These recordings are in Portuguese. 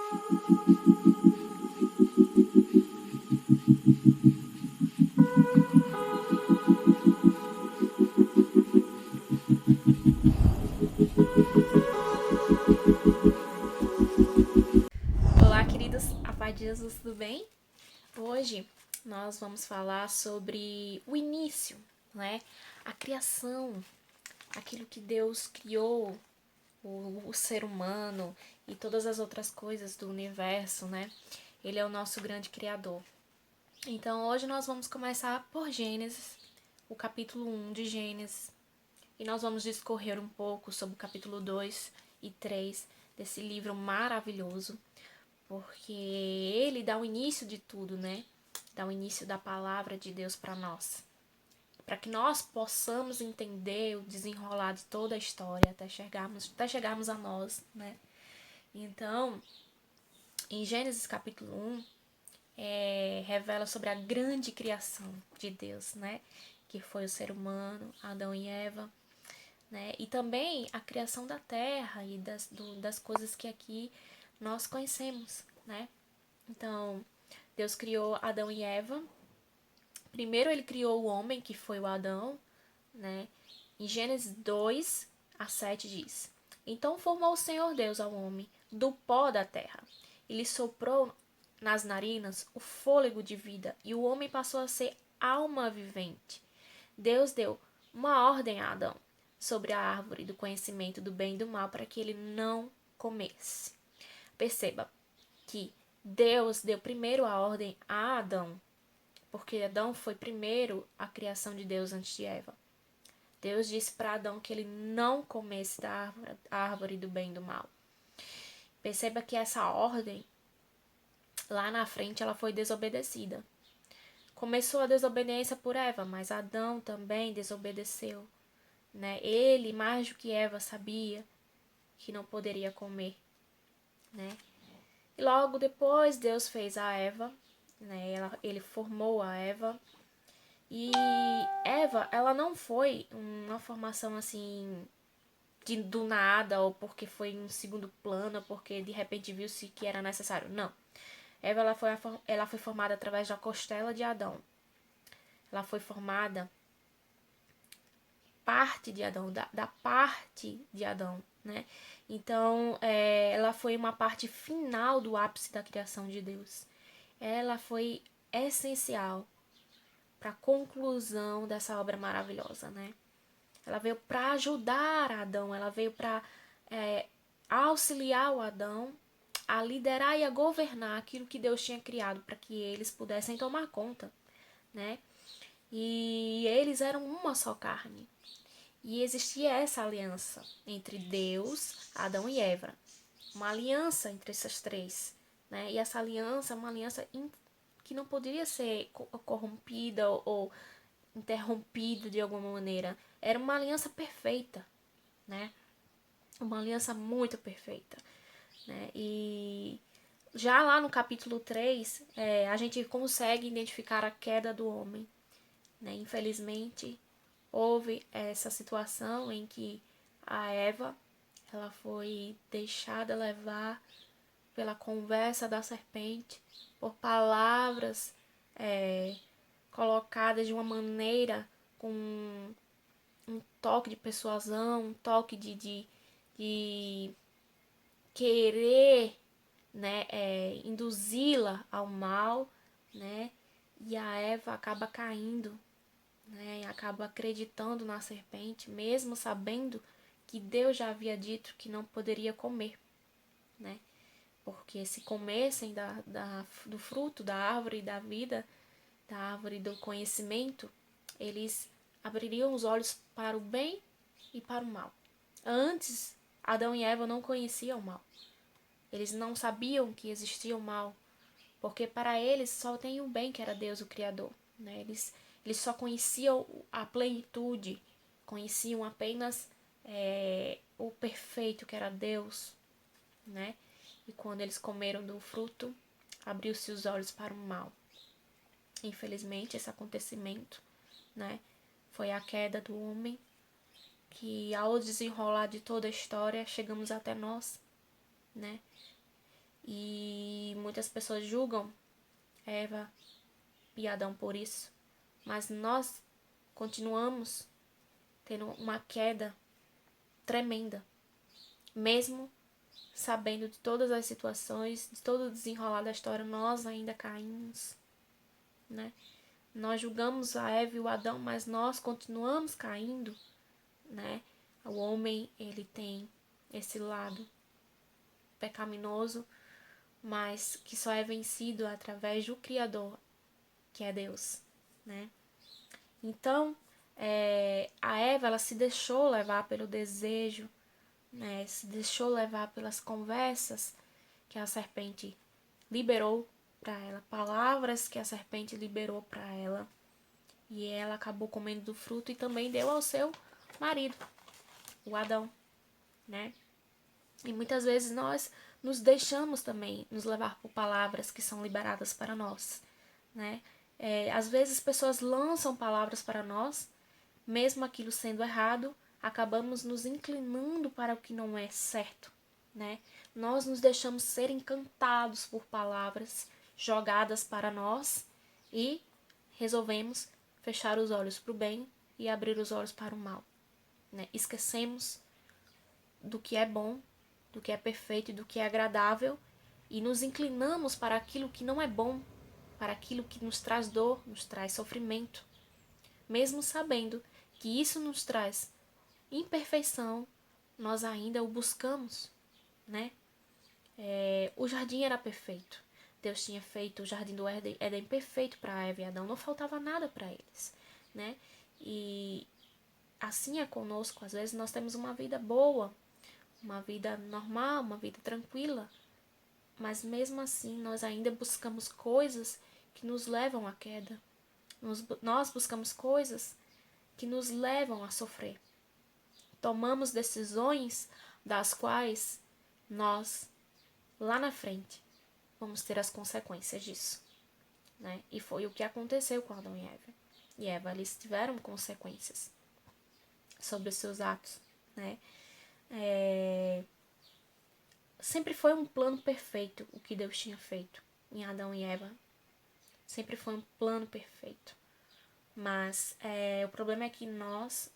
Olá, queridos, a paz de Jesus, tudo bem? Hoje nós vamos falar sobre o início, né? A criação, aquilo que Deus criou, o ser humano e todas as outras coisas do universo, né? Ele é o nosso grande criador. Então hoje nós vamos começar por Gênesis, o capítulo 1 de Gênesis, e nós vamos discorrer um pouco sobre o capítulo 2 e 3 desse livro maravilhoso, porque ele dá o início de tudo, né? Dá o início da palavra de Deus para nós, para que nós possamos entender o desenrolar de toda a história até chegarmos a nós, né? Então, em Gênesis capítulo 1, revela sobre a grande criação de Deus, né? Que foi o ser humano, Adão e Eva, né? E também a criação da terra e das coisas que aqui nós conhecemos, né? Então, Deus criou Adão e Eva. Primeiro ele criou o homem, que foi o Adão, né? Em Gênesis 2 a 7 diz: Então formou o Senhor Deus ao homem do pó da terra. Ele soprou nas narinas o fôlego de vida, e o homem passou a ser alma vivente. Deus deu uma ordem a Adão sobre a árvore do conhecimento do bem e do mal para que ele não comesse. Perceba que Deus deu primeiro a ordem a Adão, porque Adão foi primeiro a criação de Deus antes de Eva. Deus disse para Adão que ele não comesse da árvore do bem e do mal. Perceba que essa ordem, lá na frente, ela foi desobedecida. Começou a desobediência por Eva, mas Adão também desobedeceu, né? Ele, mais do que Eva, sabia que não poderia comer, né? E logo depois Deus fez a Eva, né? Ele formou a Eva. E Eva, ela não foi uma formação assim do nada, ou porque foi em um segundo plano, porque de repente viu-se que era necessário. Não. Eva, ela foi formada através da costela de Adão. Ela foi formada parte de Adão, da parte de Adão, né? Então, ela foi uma parte final do ápice da criação de Deus. Ela foi essencial para a conclusão dessa obra maravilhosa, né? Ela veio para ajudar Adão, ela veio para auxiliar o Adão a liderar e a governar aquilo que Deus tinha criado para que eles pudessem tomar conta, né? E eles eram uma só carne. E existia essa aliança entre Deus, Adão e Eva. Uma aliança entre essas três, né? E essa aliança é uma aliança que não poderia ser corrompida ou interrompida de alguma maneira. Era uma aliança perfeita, né? Uma aliança muito perfeita, né? E já lá no capítulo 3, a gente consegue identificar a queda do homem, né? Infelizmente, houve essa situação em que a Eva, ela foi deixada levar pela conversa da serpente, por palavras colocadas de uma maneira com um toque de persuasão, um toque de querer, né, induzi-la ao mal, né, e a Eva acaba caindo, né, e acaba acreditando na serpente, mesmo sabendo que Deus já havia dito que não poderia comer, né, porque se comessem do fruto da árvore da vida, da árvore do conhecimento, eles abririam os olhos para o bem e para o mal. Antes, Adão e Eva não conheciam o mal. Eles não sabiam que existia o mal, porque para eles só tem o bem, que era Deus, o Criador, né? Eles só conheciam a plenitude, conheciam apenas o perfeito, que era Deus, né? E quando eles comeram do fruto, abriu-se os olhos para o mal. Infelizmente, esse acontecimento, né, foi a queda do homem, que ao desenrolar de toda a história chegamos até nós, né? muitas pessoas julgam Eva e Adão por isso, mas nós continuamos tendo uma queda tremenda, mesmo sabendo de todas as situações, de todo o desenrolar da história, nós ainda caímos, né? Nós julgamos a Eva e o Adão, mas nós continuamos caindo, né? O homem, ele tem esse lado pecaminoso, mas que só é vencido através do Criador, que é Deus, né? Então, a Eva, ela se deixou levar pelo desejo, né? Se deixou levar pelas conversas que a serpente liberou para ela, palavras que a serpente liberou para ela, e ela acabou comendo do fruto e também deu ao seu marido, o Adão, né? E muitas vezes nós nos deixamos também nos levar por palavras que são liberadas para nós, né? Às vezes pessoas lançam palavras para nós, mesmo aquilo sendo errado, acabamos nos inclinando para o que não é certo, né? Nós nos deixamos ser encantados por palavras jogadas para nós e resolvemos fechar os olhos para o bem e abrir os olhos para o mal, né? Esquecemos do que é bom, do que é perfeito e do que é agradável e nos inclinamos para aquilo que não é bom, para aquilo que nos traz dor, nos traz sofrimento, mesmo sabendo que isso nos traz imperfeição, nós ainda o buscamos, né? O jardim era perfeito. Deus tinha feito o jardim do Éden perfeito para Eva e Adão, não faltava nada para eles, né? E assim é conosco, às vezes nós temos uma vida boa, uma vida normal, uma vida tranquila, mas mesmo assim nós ainda buscamos coisas que nos levam à queda. Nós buscamos coisas que nos levam a sofrer. Tomamos decisões das quais nós, lá na frente, vamos ter as consequências disso, né? E foi o que aconteceu com Adão e Eva. E Eva, eles tiveram consequências sobre os seus atos, né? Sempre foi um plano perfeito o que Deus tinha feito em Adão e Eva. Sempre foi um plano perfeito. Mas o problema é que nós,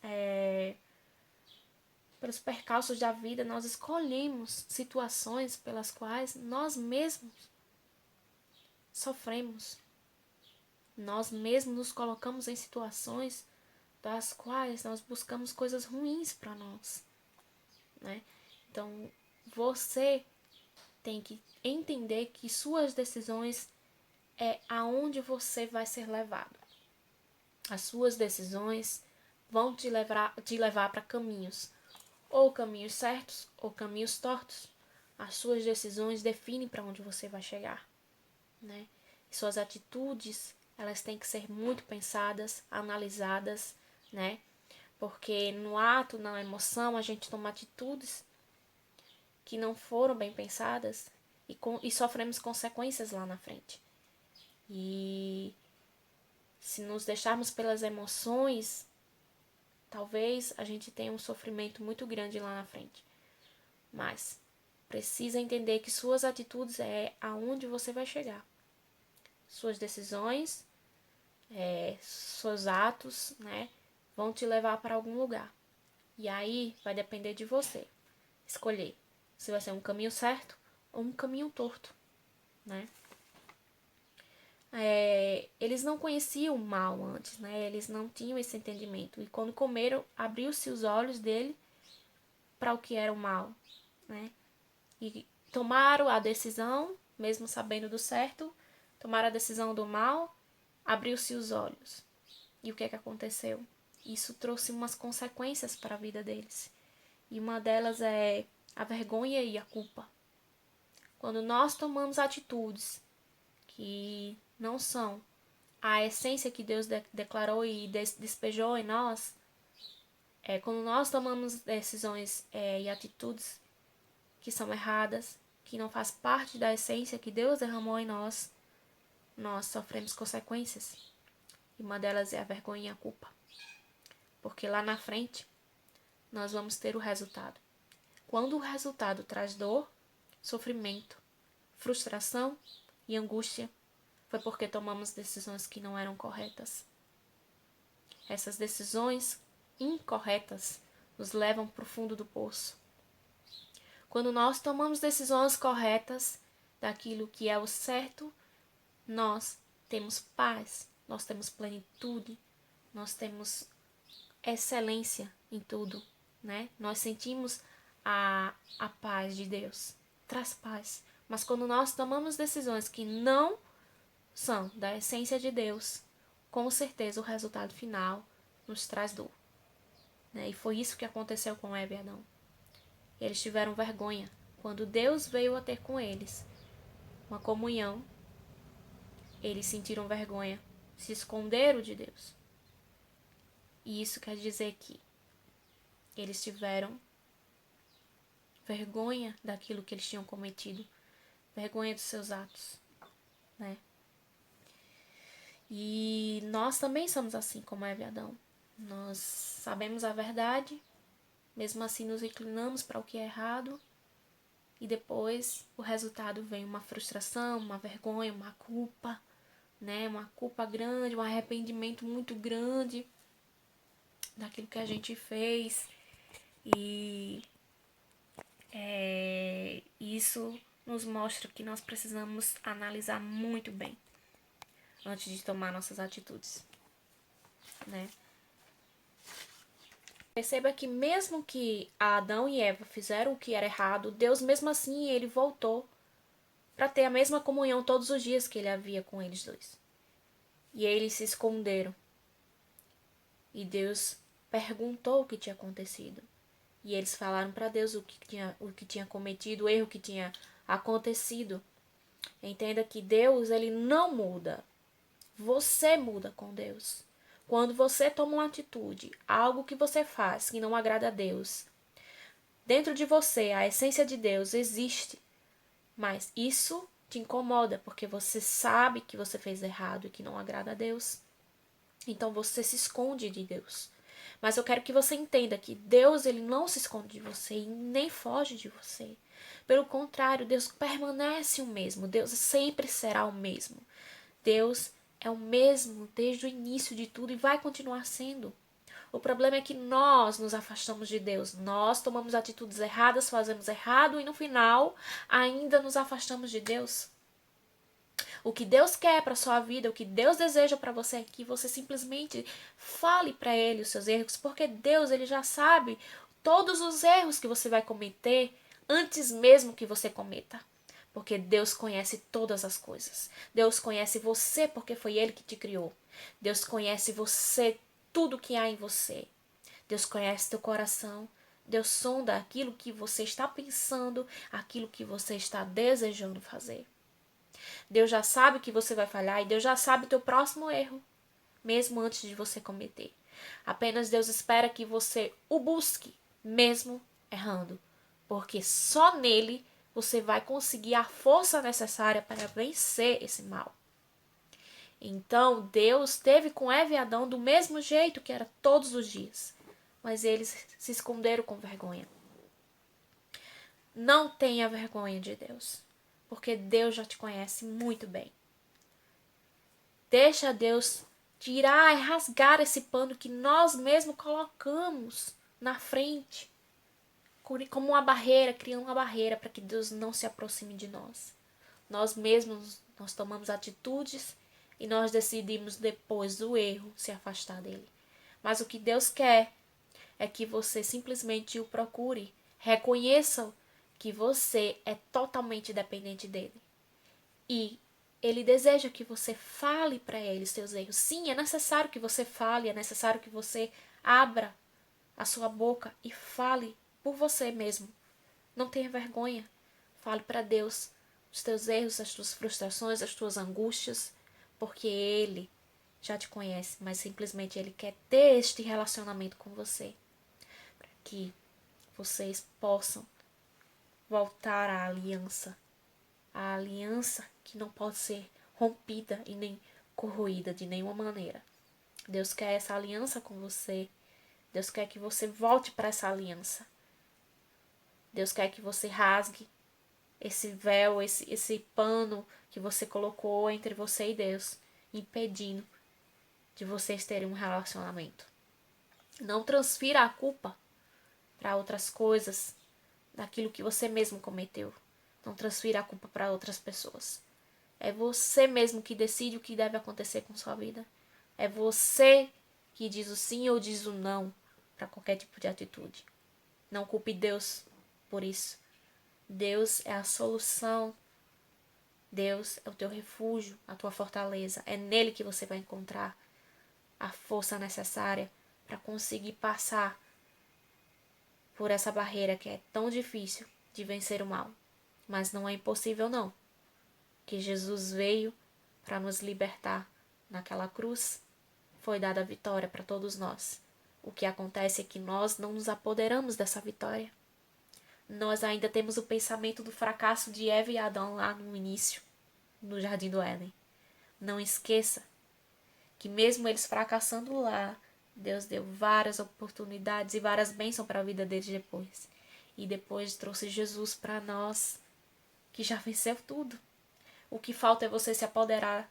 pelos percalços da vida, nós escolhemos situações pelas quais nós mesmos sofremos. Nós mesmos nos colocamos em situações das quais nós buscamos coisas ruins para nós, né? Então, você tem que entender que suas decisões é aonde você vai ser levado. As suas decisões vão te levar para caminhos, ou caminhos certos, ou caminhos tortos. As suas decisões definem para onde você vai chegar, né? E suas atitudes, elas têm que ser muito pensadas, analisadas, né? Porque no ato, na emoção, a gente toma atitudes que não foram bem pensadas e sofremos consequências lá na frente. E se nos deixarmos pelas emoções, talvez a gente tenha um sofrimento muito grande lá na frente. Mas precisa entender que suas atitudes é aonde você vai chegar. Suas decisões, seus atos, né, vão te levar para algum lugar. E aí vai depender de você escolher se vai ser um caminho certo ou um caminho torto, né? Eles não conheciam o mal antes, né? Eles não tinham esse entendimento. E quando comeram, abriu-se os olhos dele para o que era o mal, né? E tomaram a decisão, mesmo sabendo do certo, tomaram a decisão do mal, abriu-se os olhos. E o que é que aconteceu? Isso trouxe umas consequências para a vida deles. E uma delas é a vergonha e a culpa. Quando nós tomamos atitudes que não são a essência que Deus declarou e despejou em nós, quando nós tomamos decisões e atitudes que são erradas, que não faz parte da essência que Deus derramou em nós, nós sofremos consequências. E uma delas é a vergonha e a culpa. Porque lá na frente, nós vamos ter o resultado. Quando o resultado traz dor, sofrimento, frustração, e angústia foi porque tomamos decisões que não eram corretas. Essas decisões incorretas nos levam para o fundo do poço. Quando nós tomamos decisões corretas daquilo que é o certo, nós temos paz, nós temos plenitude, nós temos excelência em tudo, né? Nós sentimos a paz de Deus, traz paz. Mas quando nós tomamos decisões que não são da essência de Deus, com certeza o resultado final nos traz dor, né? E foi isso que aconteceu com Eva e Adão. Eles tiveram vergonha. Quando Deus veio a ter com eles uma comunhão, eles sentiram vergonha, se esconderam de Deus. E isso quer dizer que eles tiveram vergonha daquilo que eles tinham cometido, vergonha dos seus atos, né? E nós também somos assim como Eva e Adão. Nós sabemos a verdade, mesmo assim nos inclinamos para o que é errado, e depois o resultado vem uma frustração, uma vergonha, uma culpa, né? Uma culpa grande, um arrependimento muito grande daquilo que a gente fez. E isso nos mostra que nós precisamos analisar muito bem antes de tomar nossas atitudes, né? Perceba que mesmo que Adão e Eva fizeram o que era errado, Deus mesmo assim ele voltou para ter a mesma comunhão todos os dias que ele havia com eles dois. E eles se esconderam. E Deus perguntou o que tinha acontecido. E eles falaram para Deus o que tinha cometido, o erro que tinha acontecido. Entenda que Deus ele não muda. Você muda com Deus. Quando você toma uma atitude, algo que você faz que não agrada a Deus, dentro de você a essência de Deus existe, mas isso te incomoda porque você sabe que você fez errado e que não agrada a Deus. Então você se esconde de Deus. Mas eu quero que você entenda que Deus ele não se esconde de você e nem foge de você. Pelo contrário, Deus permanece o mesmo. Deus sempre será o mesmo. Deus é o mesmo desde o início de tudo e vai continuar sendo. O problema é que nós nos afastamos de Deus. Nós tomamos atitudes erradas, fazemos errado e no final ainda nos afastamos de Deus. O que Deus quer para sua vida, o que Deus deseja para você é que você simplesmente fale para Ele os seus erros, porque Deus ele já sabe todos os erros que você vai cometer antes mesmo que você cometa. Porque Deus conhece todas as coisas. Deus conhece você porque foi Ele que te criou. Deus conhece você, tudo que há em você. Deus conhece teu coração. Deus sonda aquilo que você está pensando, aquilo que você está desejando fazer. Deus já sabe que você vai falhar e Deus já sabe o teu próximo erro, mesmo antes de você cometer. Apenas Deus espera que você o busque, mesmo errando, porque só nele você vai conseguir a força necessária para vencer esse mal. Então, Deus esteve com Eva e Adão do mesmo jeito que era todos os dias, mas eles se esconderam com vergonha. Não tenha vergonha de Deus, porque Deus já te conhece muito bem. Deixa Deus tirar e rasgar esse pano que nós mesmos colocamos na frente, como uma barreira, criando uma barreira para que Deus não se aproxime de nós. Nós mesmos, nós tomamos atitudes e nós decidimos depois do erro se afastar dele. Mas o que Deus quer é que você simplesmente o procure, reconheça que você é totalmente dependente dele. E ele deseja que você fale para ele os seus erros. Sim, é necessário que você fale, é necessário que você abra a sua boca e fale por você mesmo. Não tenha vergonha. Fale para Deus os teus erros, as tuas frustrações, as tuas angústias, porque Ele já te conhece, mas simplesmente Ele quer ter este relacionamento com você, para que vocês possam voltar à aliança, a aliança que não pode ser rompida e nem corroída de nenhuma maneira. Deus quer essa aliança com você. Deus quer que você volte para essa aliança. Deus quer que você rasgue esse véu, esse pano que você colocou entre você e Deus, impedindo de vocês terem um relacionamento. Não transfira a culpa para outras coisas, daquilo que você mesmo cometeu. Não transfira a culpa para outras pessoas. É você mesmo que decide o que deve acontecer com sua vida. É você que diz o sim ou diz o não para qualquer tipo de atitude. Não culpe Deus por isso. Deus é a solução. Deus é o teu refúgio, a tua fortaleza. É nele que você vai encontrar a força necessária para conseguir passar por essa barreira que é tão difícil de vencer o mal. Mas não é impossível não. Que Jesus veio para nos libertar. Naquela cruz foi dada a vitória para todos nós. O que acontece é que nós não nos apoderamos dessa vitória. Nós ainda temos o pensamento do fracasso de Eva e Adão lá no início, no Jardim do Éden. Não esqueça que mesmo eles fracassando lá, Deus deu várias oportunidades e várias bênçãos para a vida deles depois. E depois trouxe Jesus para nós, que já venceu tudo. O que falta é você se apoderar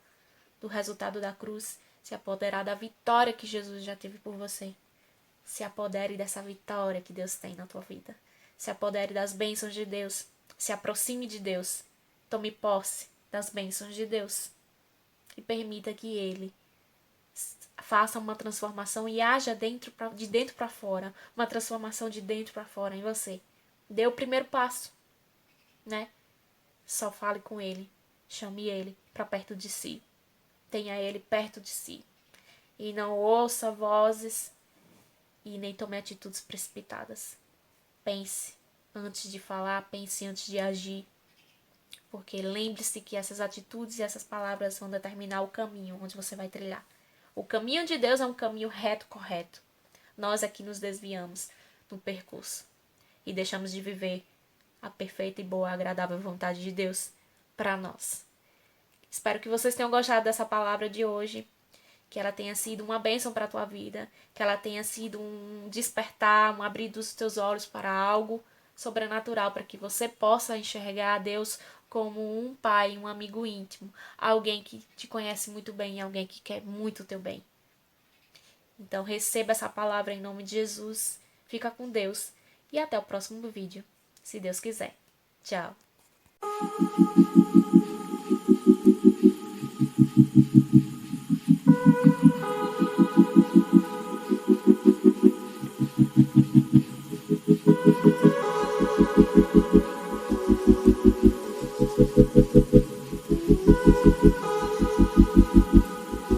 do resultado da cruz, se apoderar da vitória que Jesus já teve por você. Se apodere dessa vitória que Deus tem na tua vida. Se apodere das bênçãos de Deus. Se aproxime de Deus. Tome posse das bênçãos de Deus. E permita que Ele faça uma transformação e haja de dentro para fora. Uma transformação de dentro para fora em você. Dê o primeiro passo, né? Só fale com Ele. Chame Ele para perto de si. Tenha Ele perto de si. E não ouça vozes e nem tome atitudes precipitadas. Pense antes de falar, pense antes de agir. Porque lembre-se que essas atitudes e essas palavras vão determinar o caminho onde você vai trilhar. O caminho de Deus é um caminho reto, correto. Nós aqui nos desviamos do percurso e deixamos de viver a perfeita e boa, agradável vontade de Deus para nós. Espero que vocês tenham gostado dessa palavra de hoje, que ela tenha sido uma bênção para a tua vida, que ela tenha sido um despertar, um abrir dos teus olhos para algo sobrenatural, para que você possa enxergar a Deus como um pai, um amigo íntimo, alguém que te conhece muito bem, alguém que quer muito o teu bem. Então receba essa palavra em nome de Jesus, fica com Deus e até o próximo vídeo, se Deus quiser. Tchau!